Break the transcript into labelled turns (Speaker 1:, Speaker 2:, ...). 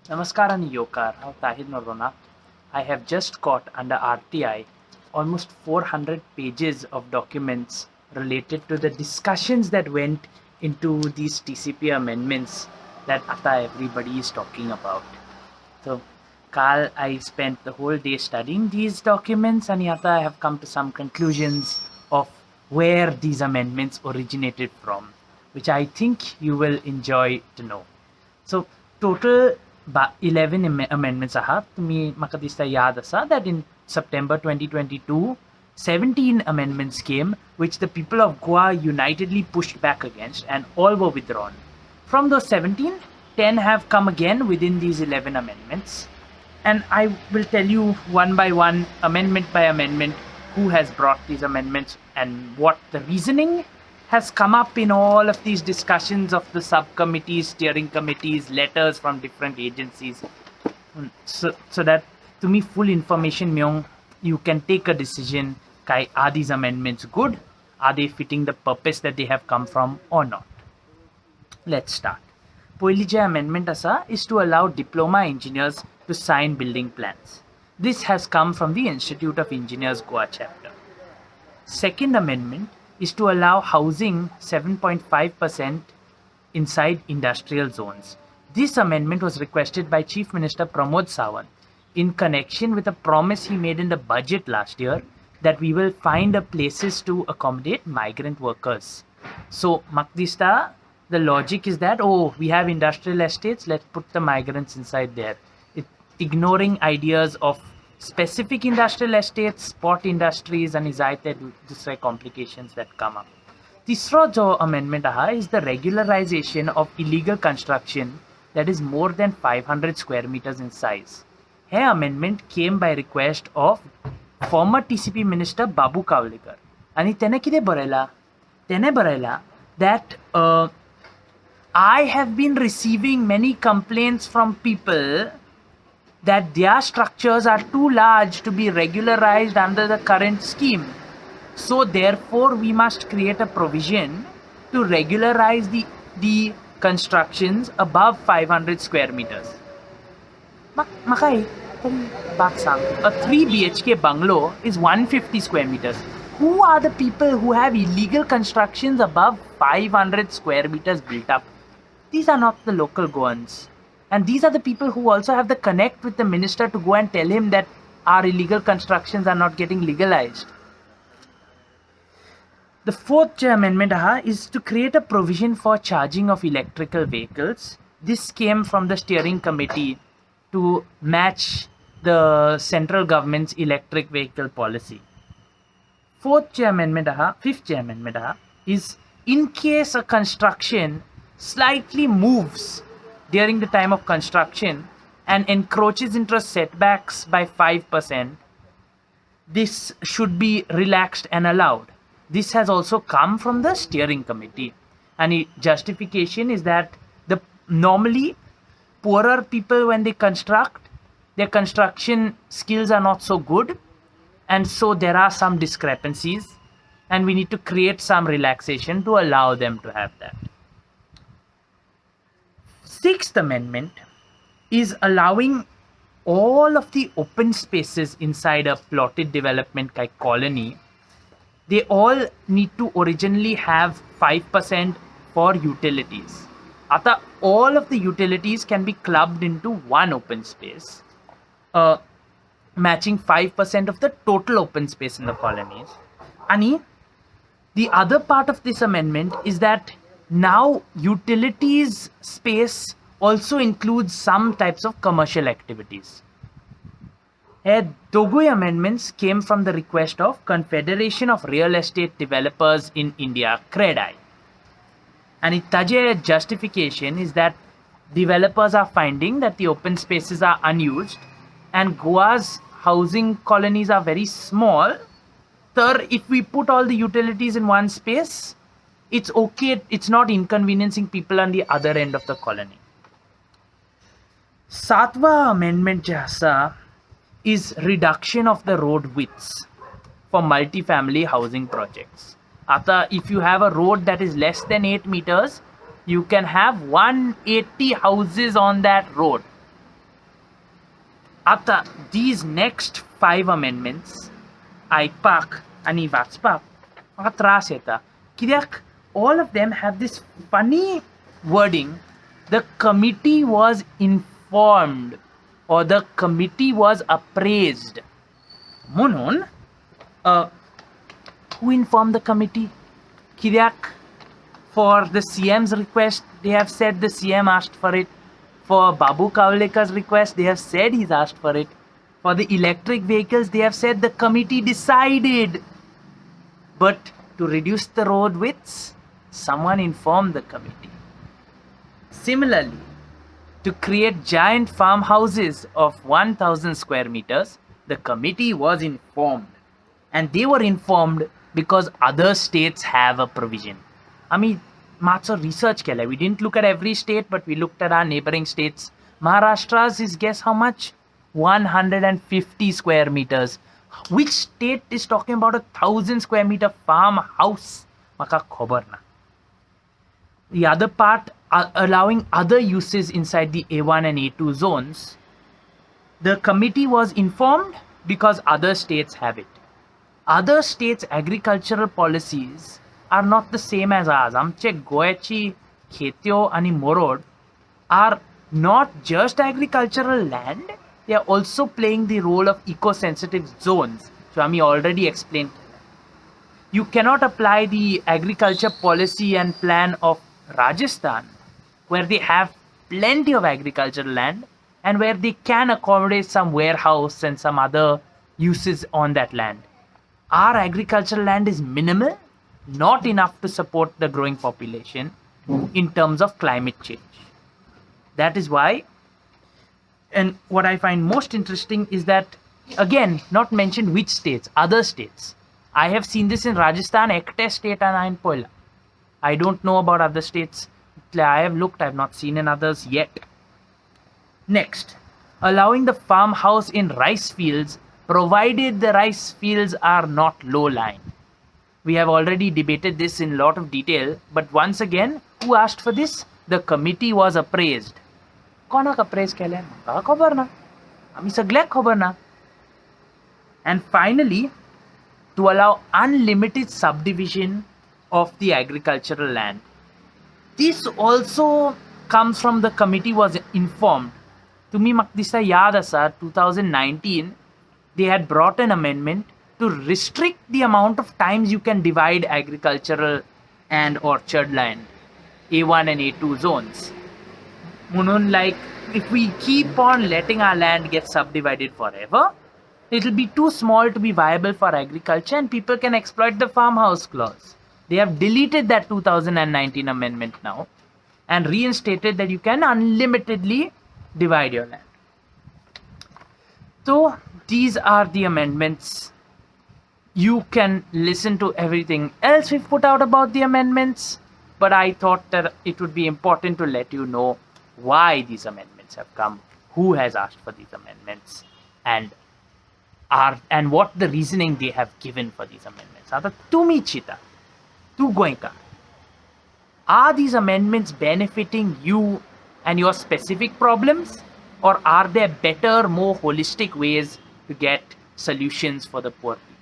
Speaker 1: Namaskar and Yokar, Tahir Norona. I have just got under RTI almost 400 pages of documents related to the discussions that went into these TCP amendments that everybody is talking about. So, Carl, I spent the whole day studying these documents, and I have come to some conclusions of where these amendments originated from, which I think you will enjoy to know. So, total 11 amendments आहा तुम्ही म्हाका दिसता याद आसा that in September 2022 17 amendments came which the people of Goa unitedly pushed back against and all were withdrawn. From those 17, 10 have come again within these 11 amendments, and I will tell you one by one, amendment by amendment, who has brought these amendments and what the reasoning has come up in all of these discussions of the subcommittees, steering committees, letters from different agencies, so that to me full information myong you can take a decision, are these amendments good, are they fitting the purpose that they have come from or not. Let's start. Poili je amendment asa is to allow diploma engineers to sign building plans. This has come from the Institute of Engineers Goa chapter. Second amendment is to allow housing 7.5% inside industrial zones. This amendment was requested by Chief Minister Pramod Sawant in connection with a promise he made in the budget last year that we will find places to accommodate migrant workers. So, Makdista, the logic is that, we have industrial estates, let's put the migrants inside there. Ignoring ideas of specific industrial estates, spot industries, and दूसरे complications that come up. तीसरा जो amendment is the regularization of illegal construction that is more than 500 square meters in size. This amendment came by request of former TCP Minister Babu Kavlikar. आणि त्याने किती बरयला? त्याने बरयला that I have been receiving many complaints from people that their structures are too large to be regularized under the current scheme. So therefore, we must create a provision to regularize the constructions above 500 square meters. Makai, a 3 BHK bungalow is 150 square meters. Who are the people who have illegal constructions above 500 square meters built up? These are not the local Goans. And these are the people who also have the connect with the minister to go and tell him that our illegal constructions are not getting legalized. The fourth amendment is to create a provision for charging of electrical vehicles. This came from the steering committee to match the central government's electric vehicle policy. Fifth amendment is in case a construction slightly moves during the time of construction and encroaches into setbacks by 5%, this should be relaxed and allowed. This has also come from the steering committee. And the justification is that normally poorer people, when they construct, their construction skills are not so good. And so there are some discrepancies. And we need to create some relaxation to allow them to have that. Sixth amendment is allowing all of the open spaces inside a plotted development like colony. They all need to originally have 5% for utilities. Ata all of the utilities can be clubbed into one open space, matching 5% of the total open space in the colonies. And the other part of this amendment is that now utilities space also includes some types of commercial activities. Dogui amendments came from the request of Confederation of Real Estate Developers in India, CREDI. And its justification is that developers are finding that the open spaces are unused and Goa's housing colonies are very small. So if we put all the utilities in one space, it's okay, it's not inconveniencing people on the other end of the colony. Satwa amendment jasa is reduction of the road widths for multi-family housing projects. If you have a road that is less than 8 meters, you can have 180 houses on that road. आता these next 5 amendments आयकपाक आनी वाचपाक म्हाका त्रास येता कित्याक all of them have this funny wording, the committee was informed or the committee was appraised. म्हणून who informed the committee? कित्याक for the CM's request they have said the CM asked for it. For Babu Kavlekar's request they have said he's asked for it. For the electric vehicles they have said the committee decided. But to reduce the road widths, someone informed the committee. Similarly, to create giant farmhouses of 1,000 square meters, the committee was informed. And they were informed because other states have a provision. आम्ही मातसो research केला. We didn't look at every state, but we looked at our neighboring states. Maharashtra's is guess how much? 150 square meters. Which state is talking about 1,000 square meter farmhouse? Maka khobar na. The other part, allowing other uses inside the A1 and A2 zones. The committee was informed because other states have it. Other states' agricultural policies are not the same as ours. Amche goyachi khetyo ani morod are not just agricultural land, they are also playing the role of eco-sensitive zones. So Ami already explained. You cannot apply the agriculture policy and plan of Rajasthan, where they have plenty of agricultural land and where they can accommodate some warehouse and some other uses on that land. Our agricultural land is minimal, not enough to support the growing population in terms of climate change. That is why, and what I find most interesting is that, again, not mentioned which states, other states. I have seen this in Rajasthan, Ekte state and in Poila. I don't know about other states. I have looked, I have not seen in others yet. Next, allowing the farmhouse in rice fields, provided the rice fields are not low-lying. We have already debated this in a lot of detail, but once again, who asked for this? The committee was appraised. कोणाक appraise केलें? म्हाका खबर ना. आमी सगळ्याक खबर ना. And finally, to allow unlimited subdivision of the agricultural land. This also comes from the committee was informed. तुम्ही म्हाका दिसता याद आसा 2019 they had brought an amendment to restrict the amount of times you can divide agricultural and orchard land, A1 and A2 zones. Munun, like, if we keep on letting our land get subdivided forever, it will be too small to be viable for agriculture and people can exploit the farmhouse clause. They have deleted that 2019 amendment now and reinstated that you can unlimitedly divide your land. So these are the amendments. You can listen to everything else we've put out about the amendments, but I thought that it would be important to let you know why these amendments have come, who has asked for these amendments, and what the reasoning they have given for these amendments. आता तुम्ही चिता, तू गोंयकार. Are these amendments benefiting you and your specific problems, or are there better, more holistic ways to get solutions for the poor people?